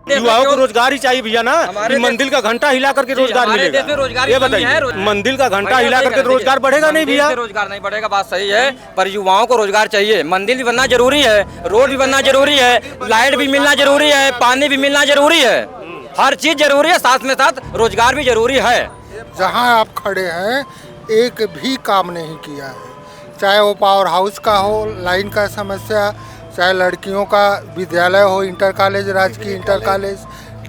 युवाओं को रोजगार ही चाहिए भैया ना, कि मंदिर का घंटा हिला करके रोजगार मिलेगा। ये बताइए, मंदिर का घंटा हिला करके रोजगार बढ़ेगा नहीं भैया? रोजगार नहीं बढ़ेगा, बात सही है, पर युवाओं को रोजगार चाहिए। मंदिर भी बनना जरूरी है, रोड भी बनना जरूरी है, लाइट भी मिलना जरूरी है, पानी भी मिलना जरूरी है, हर चीज जरूरी है, साथ में साथ रोजगार भी जरूरी है। जहाँ आप खड़े हैं एक भी काम नहीं किया है, चाहे वो पावर हाउस का हो, लाइन का समस्या, चाहे लड़कियों का विद्यालय हो, इंटर कॉलेज, राजकीय इंटर कॉलेज,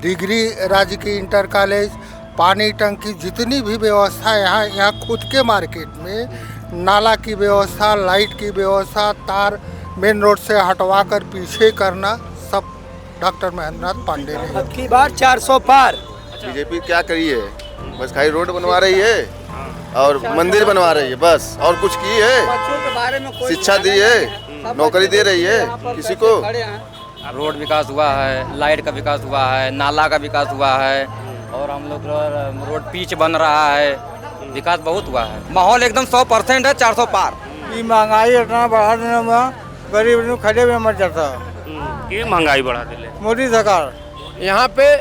डिग्री राजकीय इंटर कॉलेज, पानी टंकी, जितनी भी व्यवस्था यहाँ खुद के मार्केट में नाला की व्यवस्था, लाइट की व्यवस्था, तार मेन रोड से हटवा कर पीछे करना, सब डॉक्टर महेंद्रनाथ पांडे ने। अब की बार 400 पार। बीजेपी क्या करी है? बस खाली रोड बनवा रही है और मंदिर बनवा रही है बस, और कुछ की है? शिक्षा दी है, नौकरी दे रही है किसी को? रोड विकास हुआ है, लाइट का विकास हुआ है, नाला का विकास हुआ है, और हम लोग रोड पिच बन रहा है, विकास बहुत हुआ है। माहौल एकदम 100% है, 400 पार। ये महंगाई इतना बढ़ा देने में गरीब खड़े हुए मर जाता। ये महंगाई बढ़ा दिले मोदी सरकार। यहाँ पे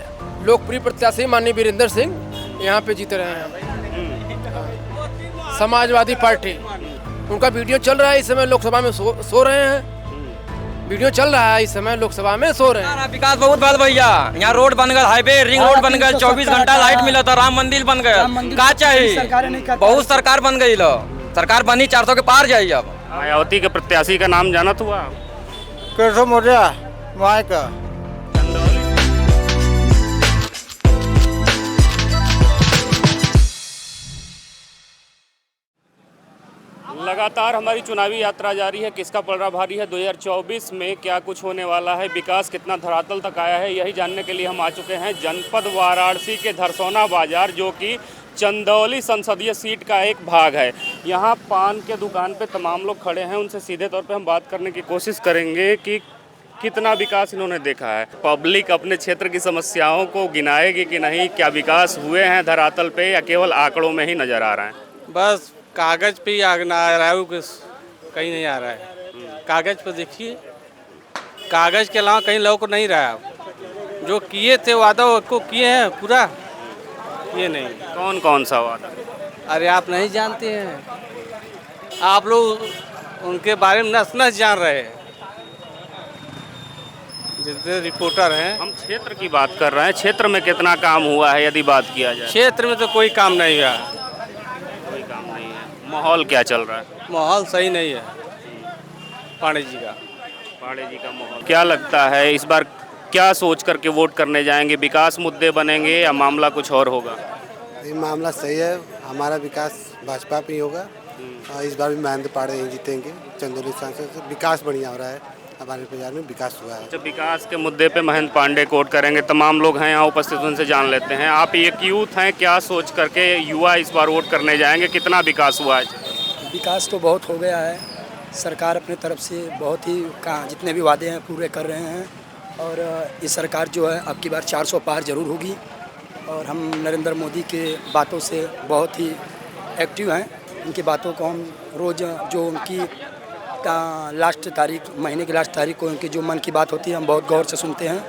लोकप्रिय प्रत्याशी माननीय वीरेंद्र सिंह यहाँ पे जीत रहे हैं, समाजवादी पार्टी। उनका वीडियो चल रहा है इस समय लोकसभा में, सो रहे हैं, वीडियो चल रहा है इस समय लोकसभा में, सो रहे हैं। विकास बहुत बात भैया, यहाँ रोड बन गया, हाईवे रिंग रोड बन गया, 24 घंटा लाइट मिला था, राम मंदिर बन गया, क्या चाहिए? बहुत सरकार बन गई, लो सरकार बनी 400 के पार जाइए। अब मायावती के प्रत्याशी का नाम जानत हुआ? कैसे मोरिया वहाँ का लगातार हमारी चुनावी यात्रा जारी है। किसका पलड़ा भारी है 2024 में, क्या कुछ होने वाला है, विकास कितना धरातल तक आया है, यही जानने के लिए हम आ चुके हैं जनपद वाराणसी के धरसोना बाजार, जो कि चंदौली संसदीय सीट का एक भाग है। यहाँ पान के दुकान पे तमाम लोग खड़े हैं, उनसे सीधे तौर पे हम बात करने की कोशिश करेंगे कि कितना विकास इन्होंने देखा है। पब्लिक अपने क्षेत्र की समस्याओं को गिनाएगी कि नहीं, क्या विकास हुए हैं धरातल पे या केवल आंकड़ों में ही नज़र आ रहे हैं? बस कागज़ पे ही आ रहा है, कहीं नहीं आ रहा है। कागज़ पे देखिए, कागज़ के अलावा कहीं लोग को नहीं रहा। जो किए थे वादा उसको किए हैं पूरा, ये नहीं। कौन कौन सा वादा? अरे आप नहीं जानते हैं, आप लोग उनके बारे में नस नस जान रहे हैं, जितने रिपोर्टर हैं। हम क्षेत्र की बात कर रहे हैं, क्षेत्र में कितना काम हुआ है यदि बात किया जाए? क्षेत्र में तो कोई काम नहीं हुआ, कोई काम नहीं है। माहौल क्या चल रहा है? माहौल सही नहीं है पांडे जी का। पांडे जी का माहौल क्या लगता है इस बार क्या सोच करके वोट करने जाएंगे? विकास मुद्दे बनेंगे या मामला कुछ और होगा? ये मामला सही है, हमारा विकास भाजपा पे ही होगा। इस बार भी महेंद्र पांडे ही जीतेंगे। चंदौली सांसद से विकास बढ़िया हो रहा है, हमारे बाजार में विकास हुआ है। जब विकास के मुद्दे पे महेंद्र पांडे को वोट करेंगे, तमाम लोग हैं यहाँ उपस्थित, उनसे जान लेते हैं। आप एक यूथ हैं, क्या सोच करके युवा इस बार वोट करने जाएंगे? कितना विकास हुआ है? विकास तो बहुत हो गया है, सरकार अपने तरफ से बहुत ही जितने भी वादे हैं पूरे कर रहे हैं, और ये सरकार जो है अब की बार 400 पार जरूर होगी। और हम नरेंद्र मोदी के बातों से बहुत ही एक्टिव हैं, उनकी बातों को हम रोज़, जो उनकी लास्ट तारीख, महीने की लास्ट तारीख को उनकी जो मन की बात होती है हम बहुत गौर से सुनते हैं,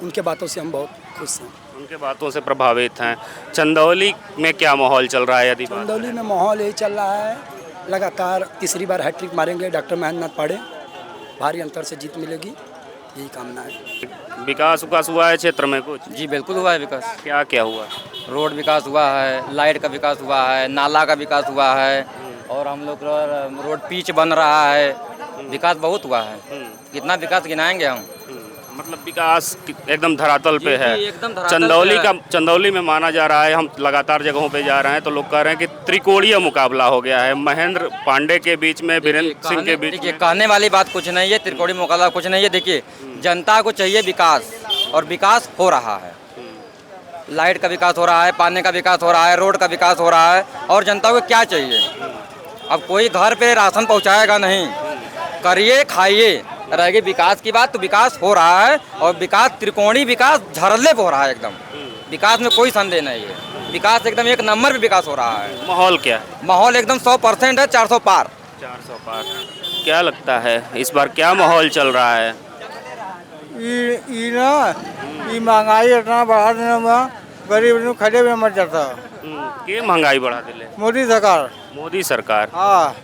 उनके बातों से हम बहुत खुश हैं, उनके बातों से प्रभावित हैं। चंदौली में क्या माहौल चल रहा है यदि? चंदौली में माहौल यही चल रहा है, लगातार तीसरी बार हैट्रिक मारेंगे डॉक्टर महेंद्रनाथ पांडे, भारी अंतर से जीत मिलेगी, यही कामना है। विकास हुआ है क्षेत्र में कुछ? जी बिल्कुल हुआ है विकास। क्या क्या हुआ? रोड विकास हुआ है, लाइट का विकास हुआ है, नाला का विकास हुआ है, और हम लोग रोड पिच बन रहा है, विकास बहुत हुआ है। कितना विकास गिनाएंगे हम? मतलब विकास एकदम धरातल पे है। एकदम धरातल चंदौली में माना जा रहा है, हम लगातार जगहों पे जा रहे हैं तो लोग कह रहे हैं कि त्रिकोणीय मुकाबला हो गया है, महेंद्र पांडे के बीच में, वीरेंद्र सिंह के बीच में। कहने वाली बात कुछ नहीं है, त्रिकोणीय मुकाबला कुछ नहीं है। देखिए, जनता को चाहिए विकास, और विकास हो रहा है। लाइट का विकास हो रहा है, पानी का विकास हो रहा है, रोड का विकास हो रहा है, और जनता को क्या चाहिए? अब कोई घर पे राशन पहुंचाएगा नहीं, करिए खाइए, रहेगी विकास की बात तो विकास हो रहा है, और विकास त्रिकोणीय विकास झरले पे हो रहा है एकदम। विकास में कोई संदेह नहीं है, विकास एकदम एक नंबर पे विकास हो रहा है। माहौल क्या? माहौल एकदम 100% है, 400 पार। 400 पार। क्या लगता है इस बार क्या माहौल चल रहा है? ये ना ये महंगाई इतना बढ़ा देने में गरीब लोग खड़े में मर जाता। के महंगाई बढ़ा दिले? मोदी सरकार। मोदी सरकार। हाँ।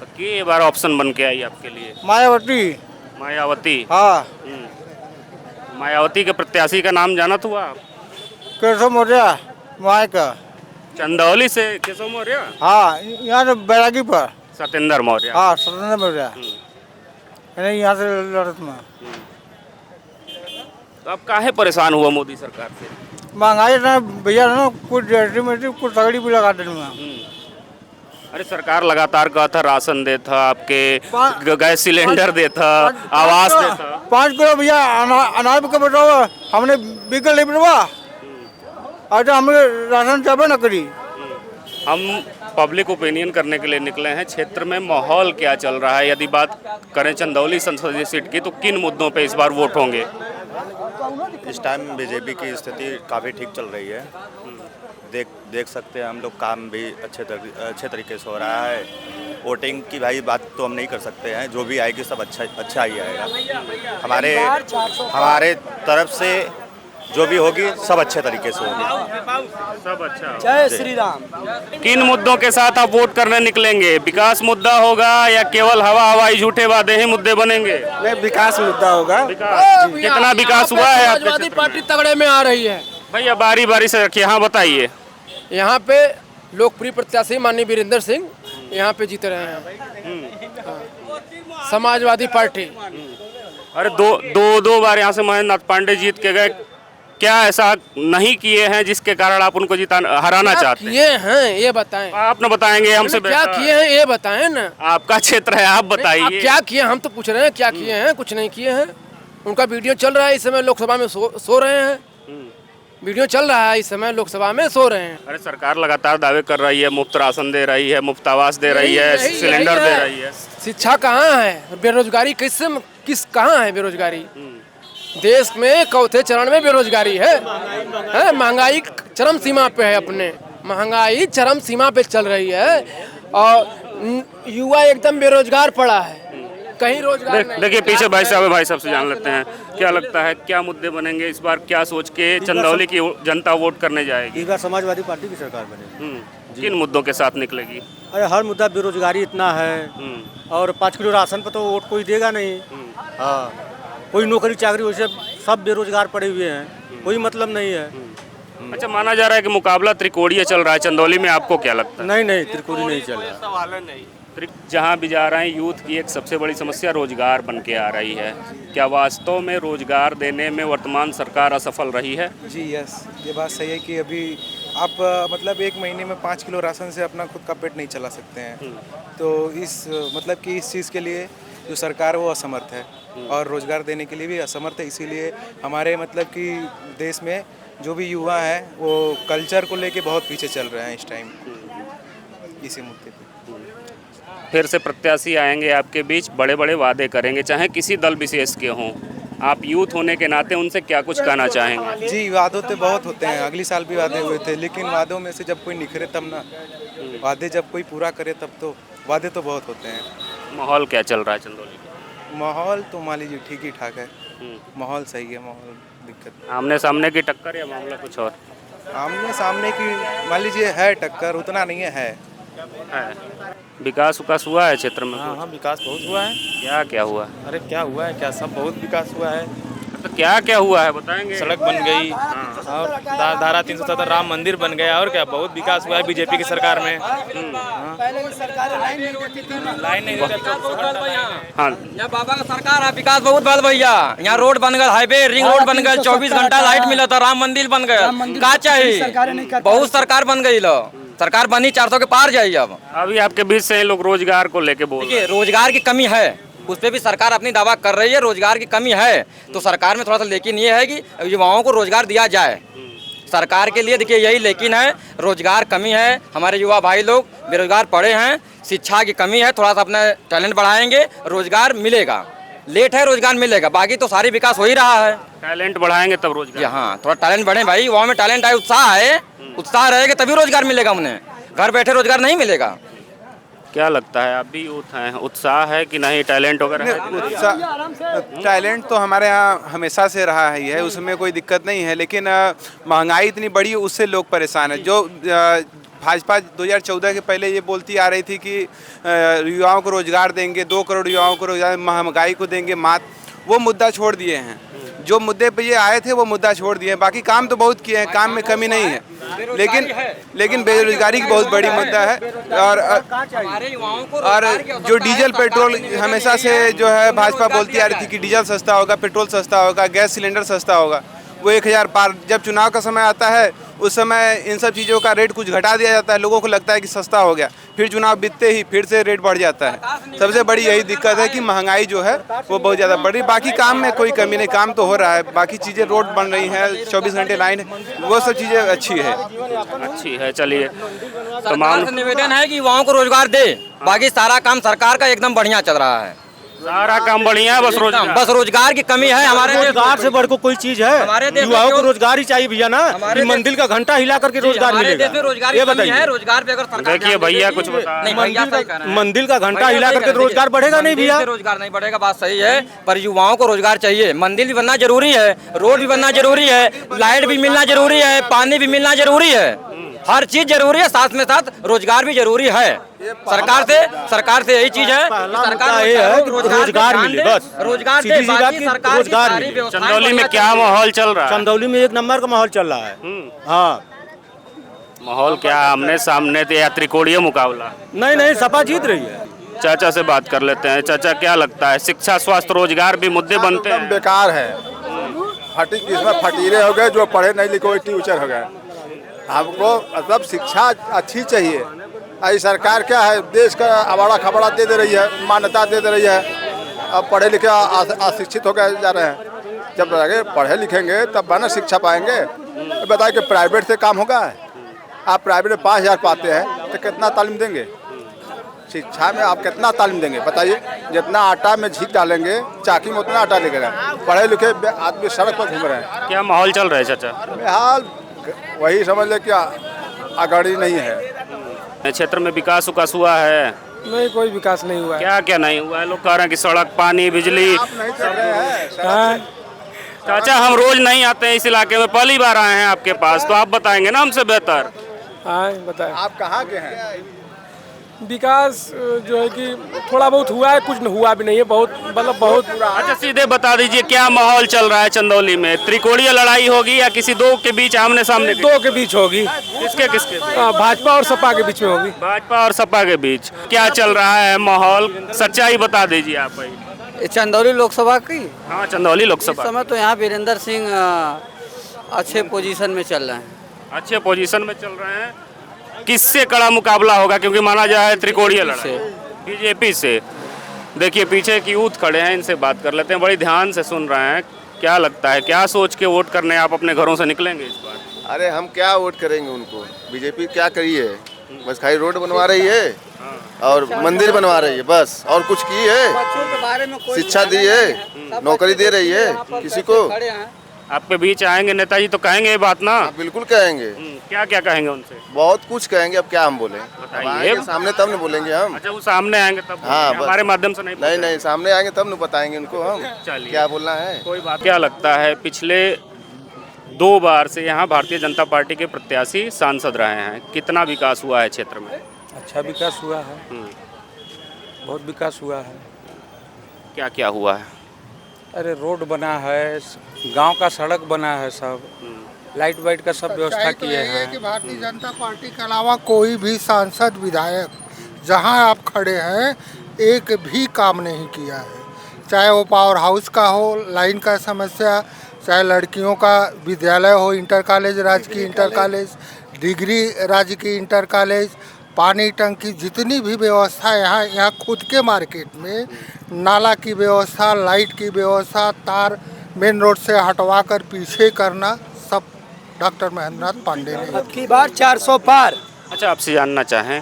तो के बार ऑप्शन बन के आई आपके लिए? मायावती। मायावती। हाँ। मायावती के प्रत्याशी का नाम जाना था आप? केशव मौर्य वहाँ का। चंदौली से केशव मौर्य? हाँ, यहाँ से बैरागी पर सत्येंद्र मौर्य। हाँ, सत्येंद्र मौर्य नहीं, यहाँ से लड़त में। तो आप काहे परेशान हुआ मोदी सरकार से? महंगाई इतना भैया ना, कुछ कुछ तगड़ी भी लगा देने में। अरे सरकार लगातार कहा था राशन देता, आपके गैस सिलेंडर देता, आवास देता। 5 किलो भैया अनाज का बताओ, हमने बिकल नहीं बनवा, आज हमें राशन चाहे न करी। हम पब्लिक ओपिनियन करने के लिए निकले हैं। क्षेत्र में माहौल क्या चल रहा है? यदि बात करें चंदौली संसदीय सीट की, तो किन मुद्दों पे इस बार वोट होंगे? इस टाइम बीजेपी की स्थिति काफ़ी ठीक चल रही है। देख सकते हैं हम लोग, काम भी अच्छे तरीके से हो रहा है। वोटिंग की भाई बात तो हम नहीं कर सकते हैं, जो भी आएगी सब अच्छा ही आएगा। हमारे तरफ से जो भी होगी सब अच्छे तरीके से होगी। सब अच्छा। जय श्री राम। किन मुद्दों के साथ आप वोट करने निकलेंगे? विकास मुद्दा होगा या केवल हवाई झूठे वादे ही मुद्दे बनेंगे? नहीं, विकास मुद्दा होगा। विकास कितना विकास हुआ है? समाजवादी पार्टी तगड़े में आ रही है भैया, बारी बारी से रखिए। हाँ बताइए। यहाँ पे लोकप्रिय प्रत्याशी माननीय वीरेंद्र सिंह यहाँ पे जीत रहे हैं। समाजवादी पार्टी। अरे दो बार यहाँ से महेंद्र नाथ पांडे जीत के गए। क्या ऐसा नहीं किए हैं जिसके कारण आप उनको हराना चाहते हैं? किए हैं ये बताएं। आप न बताएंगे हमसे? क्या किए हैं ये बताएं ना। आपका क्षेत्र है, आप बताइए। क्या किए? हम तो पूछ रहे हैं क्या किए हैं। कुछ नहीं किए हैं। उनका वीडियो चल रहा है इस समय, लोकसभा में सो रहे हैं। वीडियो चल रहा है इस समय, लोकसभा में सो रहे हैं। अरे सरकार लगातार दावे कर रही है, मुफ्त राशन दे रही है, मुफ्त आवास दे रही है, सिलेंडर दे रही है। शिक्षा कहाँ है? बेरोजगारी कहाँ है बेरोजगारी? देश में चौथे चरण में बेरोजगारी है। महंगाई चरम सीमा पे है। अपने महंगाई चरम सीमा पे चल रही है और युवा एकदम बेरोजगार पड़ा है, कहीं रोजगार नहीं। देखिए पीछे भाई साहब से जान लेते हैं, क्या लगता है क्या मुद्दे बनेंगे इस बार? क्या सोच के चंदौली की जनता वोट करने जाएगी? इस बार समाजवादी पार्टी की सरकार बनेगी। किन मुद्दों के साथ निकलेगी? अरे हर मुद्दा, बेरोजगारी इतना है और 5 किलो राशन पर तो वोट कोई देगा नहीं। हाँ, कोई नौकरी चाकरी वैसे सब बेरोजगार पड़े हुए हैं, कोई मतलब नहीं है। अच्छा, माना जा रहा है कि मुकाबला त्रिकोणीय चल रहा है चंदौली में, आपको क्या लगता है? नहीं, त्रिकोणीय नहीं चल रहा। जहाँ भी जा रहे हैं, यूथ की एक सबसे बड़ी समस्या रोजगार बन के आ रही है। क्या वास्तव में रोजगार देने में वर्तमान सरकार असफल रही है? जी यस, ये बात सही है कि अभी आप मतलब 1 महीने में 5 किलो राशन से अपना खुद का पेट नहीं चला सकते हैं। तो मतलब कि इस चीज़ के लिए जो सरकार वो असमर्थ है और रोज़गार देने के लिए भी असमर्थ है। इसीलिए हमारे मतलब कि देश में जो भी युवा हैं वो कल्चर को लेके बहुत पीछे चल रहे हैं इस टाइम, इसी मुद्दे पे। फिर से प्रत्याशी आएंगे आपके बीच, बड़े बड़े वादे करेंगे, चाहे किसी दल विशेष के हों। आप यूथ होने के नाते उनसे क्या कुछ कहना चाहेंगे? जी, वादे तो बहुत होते हैं, अगली साल भी वादे हुए थे, लेकिन वादों में से जब कोई निखरे तब ना, वादे जब कोई पूरा करे तब तो वादे तो बहुत होते हैं। माहौल क्या चल रहा है चंदौली का? माहौल तो मान लीजिए ठीक ही ठाक है, माहौल सही है, माहौल दिक्कत। आमने सामने की टक्कर या मामला कुछ और? आमने सामने की मान लीजिए है टक्कर, उतना नहीं है। विकास हुआ है क्षेत्र में? हाँ, विकास बहुत हुआ है। क्या क्या हुआ? अरे क्या हुआ है, क्या सब बहुत विकास हुआ है। तो क्या हुआ है बताएंगे? सड़क बन गई और धारा 370 राम मंदिर बन गया, और क्या बहुत विकास हुआ है बीजेपी की सरकार में। पहले की सरकार लाइन नहीं देती थी, लाइन नहीं देती। हाँ, यहाँ बाबा का सरकार है, विकास बहुत बल भैया। यहाँ रोड बन गया, हाईवे रिंग रोड बन गया, 24 घंटा लाइट मिला था, राम मंदिर बन गया। क्या चाहिए? बहुत सरकार बन गई लो, सरकार बनी 400 के पार जाइए। अब अभी आपके बीच से लोग रोजगार को लेके बोल रहे हैं। रोजगार की कमी है, उस पर भी सरकार अपनी दावा कर रही है, रोजगार की कमी है। तो सरकार में थोड़ा सा लेकिन ये है कि युवाओं को रोजगार दिया जाए। सरकार के लिए देखिए यही लेकिन है, रोजगार कमी है, हमारे युवा भाई लोग बेरोजगार पड़े हैं, शिक्षा की कमी है, थोड़ा सा अपना टैलेंट बढ़ाएंगे, रोजगार मिलेगा। लेट है, रोजगार मिलेगा, बाकी तो सारी विकास हो ही रहा है। टैलेंट बढ़ाएंगे तब रोजगार। हाँ, थोड़ा टैलेंट बढ़े भाई, युवाओं में टैलेंट है, उत्साह है, उत्साह रहेगा तभी रोजगार मिलेगा। उन्हें घर बैठे रोजगार नहीं मिलेगा। क्या लगता है, आप भी यूथ हैं, उत्साह है कि नहीं, टैलेंट वगैरह है? टैलेंट तो हमारे यहाँ हमेशा से रहा ही है, उसमें कोई दिक्कत नहीं है, लेकिन महंगाई इतनी बड़ी है उससे लोग परेशान हैं। जो भाजपा 2014 के पहले ये बोलती आ रही थी कि युवाओं को रोजगार देंगे, 2 करोड़ युवाओं को रोजगार, महंगाई को देंगे मात, वो मुद्दा छोड़ दिए हैं। जो मुद्दे पे ये आए थे वो मुद्दा छोड़ दिए हैं। बाकी काम तो बहुत किए हैं, काम में कमी नहीं है, लेकिन बेरोजगारी की बहुत बड़ी मुद्दा है। और जो डीजल पेट्रोल हमेशा से जो है भाजपा बोलती आ रही थी कि डीजल सस्ता होगा, पेट्रोल सस्ता होगा, गैस सिलेंडर सस्ता होगा, वो 1000 पार। जब चुनाव का समय आता है उस समय इन सब चीज़ों का रेट कुछ घटा दिया जाता है, लोगों को लगता है कि सस्ता हो गया, फिर चुनाव बीतते ही फिर से रेट बढ़ जाता है। सबसे बड़ी यही दिक्कत है कि महंगाई जो है वो बहुत ज़्यादा बढ़ रही है। बाकी काम में कोई कमी नहीं, काम तो हो रहा है, बाकी चीज़ें रोड बन रही हैं, 24 घंटे लाइन है, वो सब चीज़ें अच्छी है। चलिए, सरकार से निवेदन है कि युवाओं को रोजगार दे, बाकी सारा काम सरकार का एकदम बढ़िया चल रहा है, सारा काम बढ़िया है, बस रोजगार की कमी है। हमारे रोजगार से बढ़कर कोई चीज है? हमारे देश युवाओं में को रोजगार ही चाहिए भैया ना, कि मंदिर का घंटा हिला करके रोजगार मिलेगा। ये बताइए, रोजगार पे अगर सरकार देखिए भैया कुछ बता मंदिर का घंटा हिला करके रोजगार बढ़ेगा नहीं भैया, रोजगार नहीं बढ़ेगा, बात सही है, पर युवाओं को रोजगार चाहिए। मंदिर भी बनना जरूरी है, रोड भी बनना जरूरी है, लाइट भी मिलना जरूरी है, पानी भी मिलना जरूरी है, हर चीज जरूरी है, साथ में साथ रोजगार भी जरूरी है। सरकार से यही चीज है, सरकार ये है कि रोजगार मिले, बस रोजगार सीधी सी बात कि रोजगार मिले। चंदौली में क्या माहौल चल रहा है? चंदौली में 1 नंबर का माहौल चल रहा है। हाँ, माहौल क्या, आमने सामने तो या त्रिकोणीय मुकाबला? नहीं, सपा जीत रही है। चाचा से बात कर लेते हैं। चाचा, क्या लगता है, शिक्षा, स्वास्थ्य, रोजगार भी मुद्दे बनते हैं? बेकार है, किस्मत फटीरे हो गए, जो पढ़े नहीं लिखे टीचर हो गए। हमको मतलब शिक्षा अच्छी चाहिए। आई सरकार क्या है, देश का अबाड़ा खबड़ा दे रही है, मान्यता दे रही है। अब पढ़े लिखे अशिक्षित हो गए जा रहे हैं। जब आगे पढ़े लिखेंगे तब बना शिक्षा पाएंगे। बताए कि प्राइवेट से काम होगा? आप प्राइवेट में 5000 पाते हैं तो कितना तालीम देंगे? शिक्षा में आप कितना तालीम देंगे बताइए? जितना आटा में झीक डालेंगे चाकी में उतना आटा निकलेगा। पढ़े लिखे आदमी सड़क पर घूम रहे हैं। क्या माहौल चल रहा है चाचा? हाल वही समझ ले, क्या आगाड़ी नहीं है। क्षेत्र में विकास हुआ है? नहीं, कोई विकास नहीं हुआ है। क्या नहीं हुआ है? लोग कह रहे हैं कि सड़क, पानी, बिजली। चाचा, हम रोज नहीं आते हैं इस इलाके में, पहली बार आए हैं आपके पास, तो आप बताएंगे ना हमसे बेहतर। बताएं। आप कहाँ के हैं? विकास जो है कि थोड़ा बहुत हुआ है, कुछ हुआ भी नहीं है, बहुत। अच्छा, सीधे बता दीजिए क्या माहौल चल रहा है चंदौली में? त्रिकोणीय लड़ाई होगी या किसी दो के बीच आमने सामने? 2 के बीच होगी। किसके? भाजपा और सपा के बीच में होगी। भाजपा और सपा के बीच क्या चल रहा है माहौल? सच्चाई बता दीजिए आप भाई। चंदौली लोकसभा की? हाँ, चंदौली लोकसभा। इस समय तो यहाँ वीरेंद्र सिंह अच्छे पोजीशन में चल रहे हैं। अच्छे पोजीशन में चल रहे हैं। किससे कड़ा मुकाबला होगा? क्योंकि माना जाए त्रिकोणीय लड़ाई बीजेपी से। देखिए पीछे एक यूथ खड़े हैं, इनसे बात कर लेते हैं, बड़ी ध्यान से सुन रहे हैं। क्या लगता है, क्या सोच के वोट करने आप अपने घरों से निकलेंगे इस बार? अरे हम क्या वोट करेंगे उनको? बीजेपी क्या करी है? बस खाली रोड बनवा रही है और मंदिर बनवा रही है, बस। और कुछ की है? शिक्षा दी है, नौकरी दे रही है किसी को? आपके बीच आएंगे नेताजी तो कहेंगे ये बात ना? बिल्कुल कहेंगे। क्या कहेंगे उनसे? बहुत कुछ कहेंगे, अब क्या हम बोले? बताइए। सामने तब न बोलेंगे हम। अच्छा, वो सामने आएंगे तब? हाँ, हमारे माध्यम से नहीं, सामने आएंगे तब न बताएंगे उनको हम क्या बोलना है। कोई बात। क्या लगता है, पिछले 2 बार से यहाँ भारतीय जनता पार्टी के प्रत्याशी सांसद रहे हैं, कितना विकास हुआ है क्षेत्र में? अच्छा विकास हुआ है, बहुत विकास हुआ है। क्या हुआ है? अरे रोड बना है, गांव का सड़क बना है, सब लाइट वाइट का सब व्यवस्था किए हैं। कि भारतीय जनता पार्टी के अलावा कोई भी सांसद विधायक जहां आप खड़े हैं एक भी काम नहीं किया है। चाहे वो पावर हाउस का हो, लाइन का समस्या, चाहे लड़कियों का विद्यालय हो, इंटर कॉलेज, राजकीय इंटर कॉलेज, डिग्री राजकीय इंटर कॉलेज, पानी टंकी, जितनी भी व्यवस्था यहाँ खुद के मार्केट में नाला की व्यवस्था, लाइट की व्यवस्था, तार मेन रोड से हटवा कर पीछे करना, सब डॉक्टर महेंद्रनाथ पांडे ने। अब की बार 400 पार। अच्छा, आपसे जानना चाहें,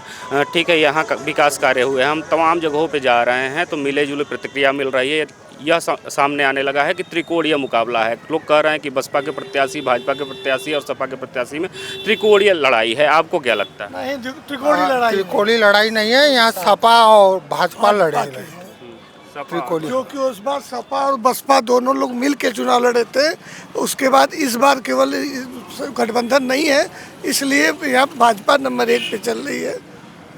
ठीक है, यहाँ का विकास कार्य हुए, हम तमाम जगहों पे जा रहे हैं तो मिले जुले प्रतिक्रिया मिल रही है। यह सामने आने लगा है कि त्रिकोणीय मुकाबला है। लोग कह रहे हैं कि बसपा के प्रत्याशी, भाजपा के प्रत्याशी और सपा के प्रत्याशी में त्रिकोणीय लड़ाई है। आपको क्या लगता है? नहीं, त्रिकोणीय लड़ाई नहीं है, यहाँ सपा और भाजपा लड़े। क्योंकि उस बार सपा और बसपा दोनों लोग मिल के चुनाव लड़े थे, उसके बाद इस बार केवल गठबंधन नहीं है, इसलिए यहाँ भाजपा नंबर 1 पे चल रही है,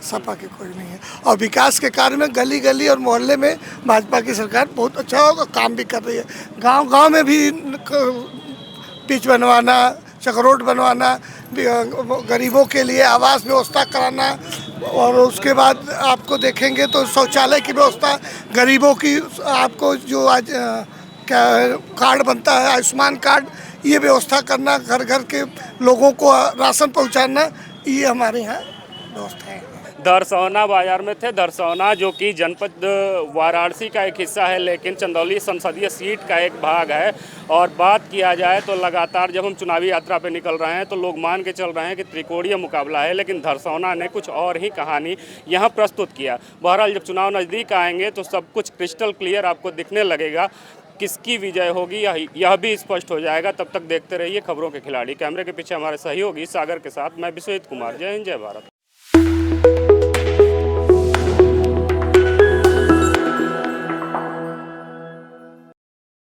सपा के कोई नहीं है। और विकास के कार्य में गली गली और मोहल्ले में भाजपा की सरकार बहुत अच्छा काम भी कर रही है। गांव गांव में भी पिच बनवाना, चक्रोट बनवाना, गरीबों के लिए आवास व्यवस्था कराना, और उसके बाद आपको देखेंगे तो शौचालय की व्यवस्था, गरीबों की आपको जो आज क्या कार्ड बनता है आयुष्मान कार्ड, ये व्यवस्था करना, घर घर के लोगों को राशन पहुंचाना, ये हमारे यहाँ व्यवस्था है। दरसौना बाजार में थे। दरसौना जो कि जनपद वाराणसी का एक हिस्सा है, लेकिन चंदौली संसदीय सीट का एक भाग है। और बात किया जाए तो लगातार जब हम चुनावी यात्रा पे निकल रहे हैं तो लोग मान के चल रहे हैं कि त्रिकोणीय मुकाबला है, लेकिन दरसौना ने कुछ और ही कहानी यहाँ प्रस्तुत किया। बहरहाल जब चुनाव नज़दीक आएंगे तो सब कुछ क्रिस्टल क्लियर आपको दिखने लगेगा। किसकी विजय होगी यह भी स्पष्ट हो जाएगा। तब तक देखते रहिए खबरों के खिलाड़ी। कैमरे के पीछे हमारे सहयोगी सागर के साथ मैं विश्वजीत कुमार। जय हिंद, जय भारत।